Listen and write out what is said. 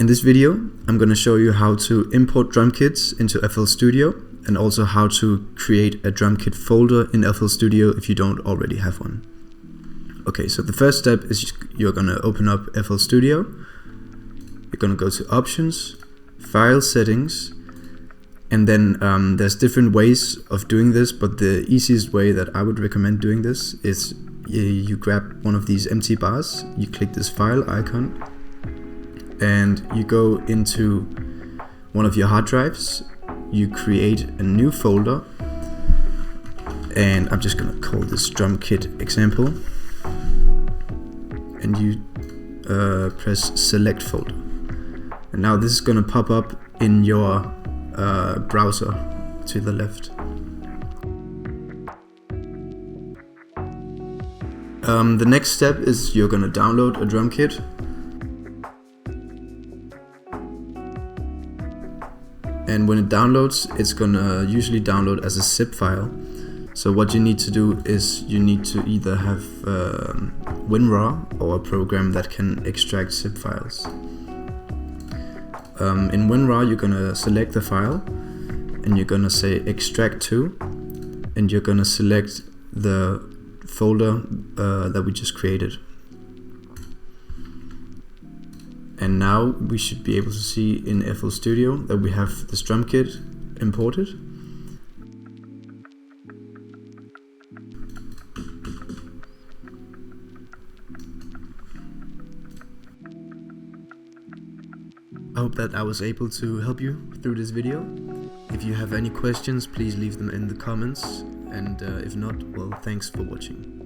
In this video, I'm going to show you how to import Drumkits into FL Studio and also how to create a Drumkit folder in FL Studio if you don't already have one. Okay, so the first step is you're going to open up FL Studio. You're going to go to Options, File Settings, and then there's different ways of doing this, but the easiest way that I would recommend doing this is you grab one of these empty bars, you click this file icon, and you go into one of your hard drives, you create a new folder, and I'm just gonna call this Drumkit example, and you press select folder. And now this is gonna pop up in your browser to the left. The next step is you're gonna download a Drumkit. And when it downloads, it's gonna usually download as a zip file. So what you need to do is you need to either have WinRAR or a program that can extract zip files. In WinRAR, you're gonna select the file and you're gonna say extract to, and you're gonna select the folder that we just created. And now we should be able to see in FL Studio that we have this Drumkit imported. I hope that I was able to help you through this video. If you have any questions, please leave them in the comments, and if not, well, thanks for watching.